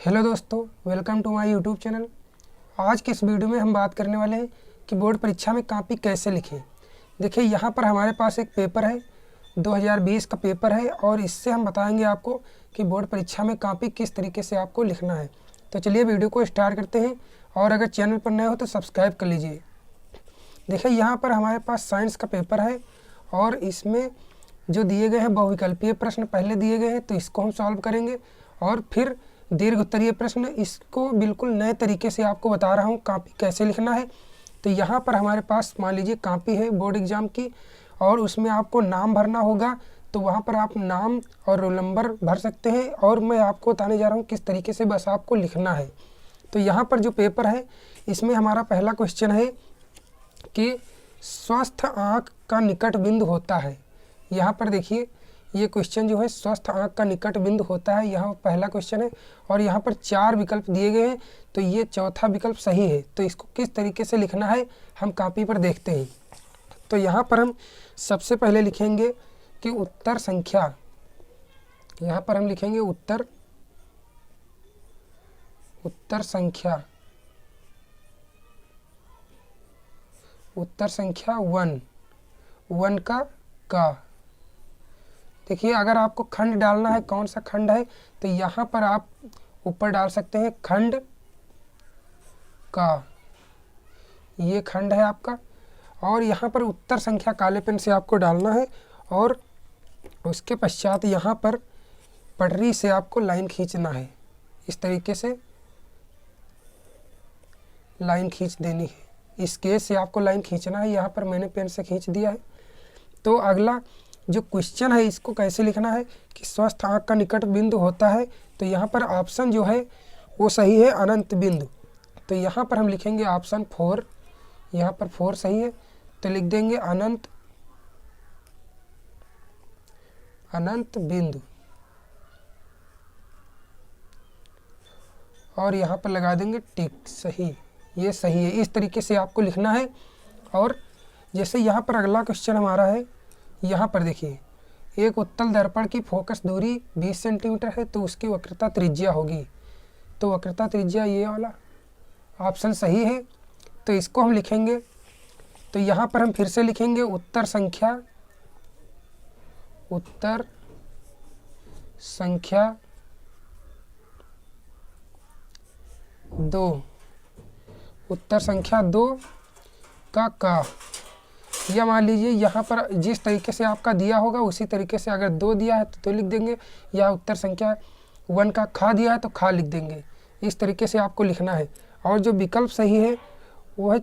Hello दोस्तों, welcome to my YouTube channel. आज के इस वीडियो में हम बात करने वाले हैं कि बोर्ड परीक्षा में कॉपी कैसे लिखें। देखिए, यहाँ पर हमारे पास एक पेपर है, 2020 का पेपर है और इससे हम बताएंगे आपको कि बोर्ड परीक्षा में कॉपी किस तरीके से आपको लिखना है। तो चलिए वीडियो को स्टार्ट करते हैं और अगर चैनल पर नए हो तो सब्सक्राइब कर लीजिए। देखिए, यहाँ पर हमारे पास साइंस का पेपर है और इसमें जो दिए गए हैं बहुविकल्पीय प्रश्न पहले दिए गए हैं, तो इसको हम सॉल्व करेंगे और फिर दीर्घ उत्तरीय प्रश्न, इसको बिल्कुल नए तरीके से आपको बता रहा हूँ कॉपी कैसे लिखना है। तो यहाँ पर हमारे पास मान लीजिए कॉपी है बोर्ड एग्ज़ाम की और उसमें आपको नाम भरना होगा, तो वहाँ पर आप नाम और रोल नंबर भर सकते हैं और मैं आपको बताने जा रहा हूँ किस तरीके से बस आपको लिखना है। तो यहाँ पर जो पेपर है इसमें हमारा पहला क्वेश्चन है कि स्वस्थ आँख का निकट बिंदु होता है। यहाँ पर देखिए, ये क्वेश्चन जो है स्वस्थ आँख का निकट बिंदु होता है, यहाँ पहला क्वेश्चन है और यहाँ पर 4 विकल्प दिए गए हैं, तो ये चौथा विकल्प सही है। तो इसको किस तरीके से लिखना है हम कॉपी पर देखते हैं। तो यहाँ पर हम सबसे पहले लिखेंगे कि उत्तर संख्या, यहाँ पर हम लिखेंगे उत्तर संख्या 1 का। देखिए, अगर आपको खंड डालना है कौन सा खंड है, तो यहाँ पर आप ऊपर डाल सकते हैं खंड का, ये खंड है आपका। और यहाँ पर उत्तर संख्या काले पेन से आपको डालना है और उसके पश्चात यहाँ पर पटरी से आपको लाइन खींचना है। इस तरीके से लाइन खींच देनी है, इस स्केच से आपको लाइन खींचना है। यहाँ पर मैंने पेन से खींच दिया है। तो अगला जो क्वेश्चन है इसको कैसे लिखना है कि स्वस्थ आँख का निकट बिंदु होता है, तो यहाँ पर ऑप्शन जो है वो सही है, अनंत बिंदु। तो यहाँ पर हम लिखेंगे ऑप्शन 4, यहाँ पर 4 सही है, तो लिख देंगे अनंत बिंदु और यहाँ पर लगा देंगे टिक, सही, ये सही है। इस तरीके से आपको लिखना है। और जैसे यहाँ पर अगला क्वेश्चन हमारा है, यहाँ पर देखिए, एक उत्तल दर्पण की फोकस दूरी 20 सेंटीमीटर है, तो उसकी वक्रता त्रिज्या होगी। तो वक्रता त्रिज्या ये वाला ऑप्शन सही है, तो इसको हम लिखेंगे। तो यहाँ पर हम फिर से लिखेंगे उत्तर संख्या 2, उत्तर संख्या 2 का। या मान लीजिए यहाँ पर जिस तरीके से आपका दिया होगा उसी तरीके से, अगर 2 दिया है तो लिख देंगे, या उत्तर संख्या 1 का खा दिया है तो खा लिख देंगे। इस तरीके से आपको लिखना है। और जो विकल्प सही है वो है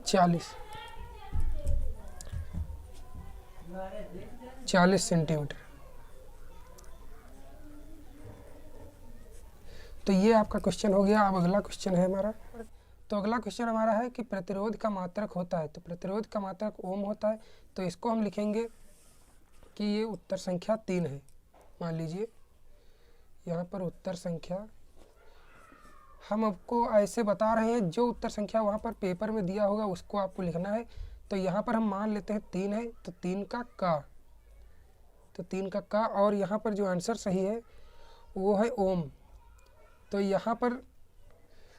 40 सेंटीमीटर। तो ये आपका क्वेश्चन हो गया। अब अगला क्वेश्चन है हमारा, तो अगला क्वेश्चन हमारा है कि प्रतिरोध का मात्रक होता है, तो प्रतिरोध का मात्रक ओम होता है। तो इसको हम लिखेंगे कि ये उत्तर संख्या 3 है। मान लीजिए यहाँ पर उत्तर संख्या, हम आपको ऐसे बता रहे हैं, जो उत्तर संख्या वहाँ पर पेपर में दिया होगा उसको आपको लिखना है। तो यहाँ पर हम मान लेते हैं 3 है, तो 3 का का। और यहाँ पर जो आंसर सही है वो है ओम। तो यहाँ पर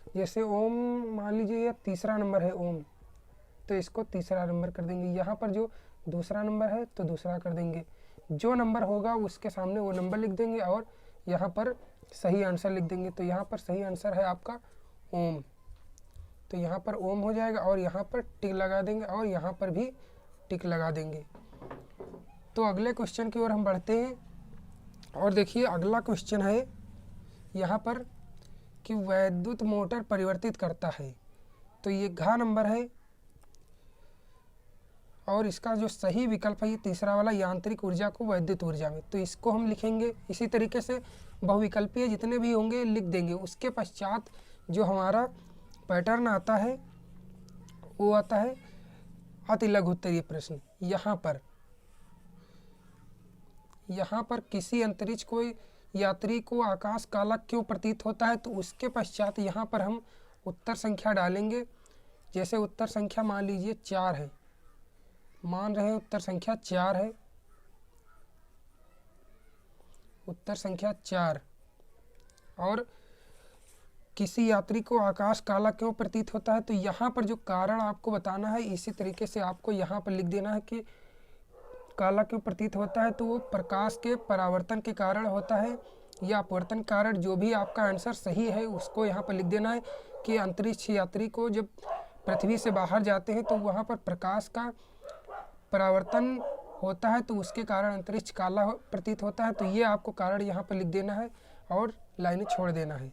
जैसे ओम, मान लीजिए यह तीसरा नंबर है ओम, तो इसको तीसरा नंबर कर देंगे। यहाँ पर जो दूसरा नंबर है तो दूसरा कर देंगे, जो नंबर होगा उसके सामने वो नंबर लिख देंगे और यहाँ पर सही आंसर लिख देंगे। तो यहाँ पर सही आंसर है आपका ओम, तो यहाँ पर ओम हो जाएगा और यहाँ पर टिक लगा देंगे और यहाँ पर भी टिक लगा देंगे। तो अगले क्वेश्चन की ओर हम बढ़ते हैं और देखिए अगला क्वेश्चन है यहाँ पर कि वैद्युत मोटर परिवर्तित करता है, तो ये घ नंबर है और इसका जो सही विकल्प है ये तीसरा वाला, यांत्रिक ऊर्जा को वैद्युत ऊर्जा में। तो इसको हम लिखेंगे इसी तरीके से, बहुविकल्पीय जितने भी होंगे लिख देंगे। उसके पश्चात जो हमारा पैटर्न आता है वो आता है अति लघु उत्तरीय प्रश्न। यहाँ पर किसी अंतरिक्ष को यात्री को आकाश काला क्यों प्रतीत होता है, तो उसके पश्चात यहाँ पर हम उत्तर संख्या डालेंगे। जैसे उत्तर संख्या मान लीजिए 4 है, मान रहे हैं उत्तर संख्या 4 है, उत्तर संख्या 4 और किसी यात्री को आकाश काला क्यों प्रतीत होता है, तो यहाँ पर जो कारण आपको बताना है इसी तरीके से आपको यहाँ पर लिख देना है कि काला क्यों प्रतीत होता है, तो वो प्रकाश के परावर्तन के कारण होता है या अपवर्तन कारण। जो भी आपका आंसर सही है उसको यहाँ पर लिख देना है कि अंतरिक्ष यात्री को जब पृथ्वी से बाहर जाते हैं तो वहाँ पर प्रकाश का परावर्तन होता है, तो उसके कारण अंतरिक्ष काला प्रतीत होता है। तो ये आपको कारण यहाँ पर लिख देना है और लाइनें छोड़ देना है।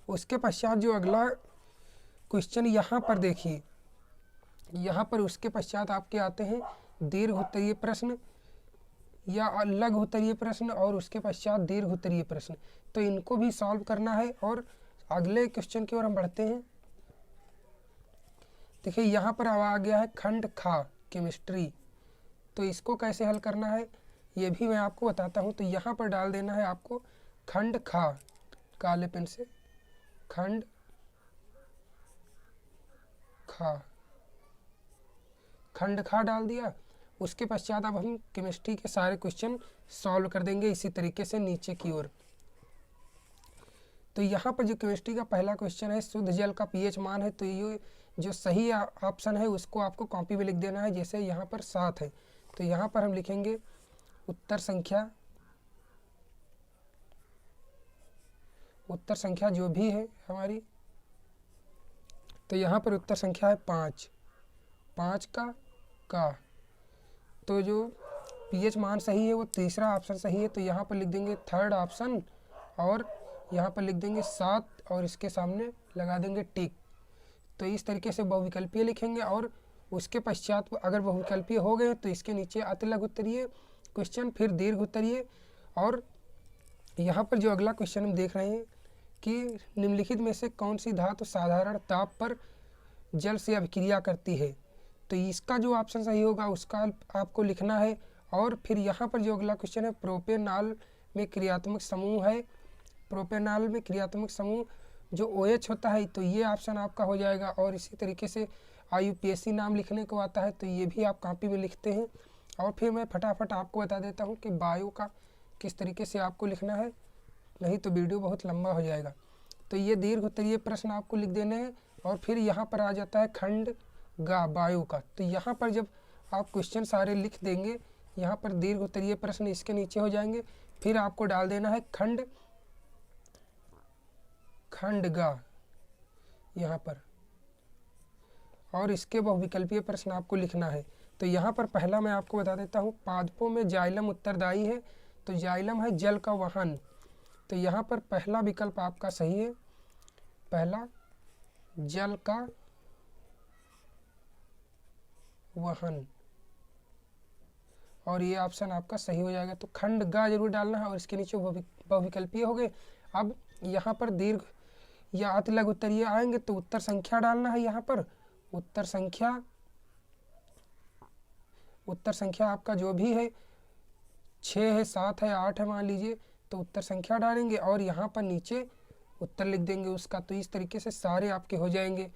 उसके पश्चात जो अगला क्वेश्चन यहाँ पर देखिए, यहाँ पर उसके पश्चात आपके आते हैं दीर्घ उत्तरीय प्रश्न या लघु उत्तरीय प्रश्न और उसके पश्चात दीर्घ उत्तरीय प्रश्न। तो इनको भी सॉल्व करना है और अगले क्वेश्चन की ओर हम बढ़ते हैं। देखिए यहाँ पर अब आ गया है खंड खा केमिस्ट्री। तो इसको कैसे हल करना है ये भी मैं आपको बताता हूँ। तो यहाँ पर डाल देना है आपको खंड खा, काले पेन से खंड खा, खंड खा डाल दिया। उसके पश्चात अब हम केमिस्ट्री के सारे क्वेश्चन सॉल्व कर देंगे इसी तरीके से नीचे की ओर। तो यहाँ पर जो केमिस्ट्री का पहला क्वेश्चन है शुद्ध जल का पीएच मान है, तो ये जो सही ऑप्शन है उसको आपको कॉपी में लिख देना है। जैसे यहाँ पर 7 है तो यहाँ पर हम लिखेंगे उत्तर संख्या जो भी है हमारी, तो यहाँ पर उत्तर संख्या है 5 का। तो जो पीएच मान सही है वो तीसरा ऑप्शन सही है, तो यहाँ पर लिख देंगे थर्ड ऑप्शन और यहाँ पर लिख देंगे 7 और इसके सामने लगा देंगे टिक। तो इस तरीके से बहुविकल्पीय लिखेंगे और उसके पश्चात अगर बहुविकल्पीय हो गए तो इसके नीचे अति लघु उत्तरीय क्वेश्चन, फिर दीर्घ उत्तरीय। और यहाँ पर जो अगला क्वेश्चन हम देख रहे हैं कि निम्नलिखित में से कौन सी धातु साधारण ताप पर जल से अभिक्रिया करती है, तो इसका जो ऑप्शन सही होगा उसका आपको लिखना है। और फिर यहाँ पर जो अगला क्वेश्चन है प्रोपेनॉल में क्रियात्मक समूह है, प्रोपेनॉल में क्रियात्मक समूह जो OH होता है, तो ये ऑप्शन आपका हो जाएगा। और इसी तरीके से IUPAC नाम लिखने को आता है, तो ये भी आप कॉपी में लिखते हैं। और फिर मैं फटाफट आपको बता देता हूँ कि बायो का किस तरीके से आपको लिखना है, नहीं तो वीडियो बहुत लंबा हो जाएगा। तो ये दीर्घ उत्तरीय प्रश्न आपको लिख देने हैं। और फिर यहाँ पर आ जाता है खंड गा बायो का। तो यहाँ पर जब आप क्वेश्चन सारे लिख देंगे, यहाँ पर दीर्घ उत्तरीय प्रश्न इसके नीचे हो जाएंगे। फिर आपको डाल देना है खंड गा यहाँ पर, और इसके बहुविकल्पीय प्रश्न आपको लिखना है। तो यहाँ पर पहला मैं आपको बता देता हूँ, पादपों में जाइलम उत्तरदायी है, तो जाइलम है जल का वाहन। तो यहाँ पर पहला विकल्प आपका सही है, पहला जल का वाहन, और ये ऑप्शन आपका सही हो जाएगा। तो खंड गा जरूर डालना है और इसके नीचे बहुविकल्पीय हो गए। अब यहाँ पर दीर्घ या अति लघु उत्तरीय आएंगे तो उत्तर संख्या डालना है। यहाँ पर उत्तर संख्या आपका जो भी है 6 है, 7 है, 8 है मान लीजिए, तो उत्तर संख्या डालेंगे और यहाँ पर नीचे उत्तर लिख देंगे उसका। तो इस तरीके से सारे आपके हो जाएंगे।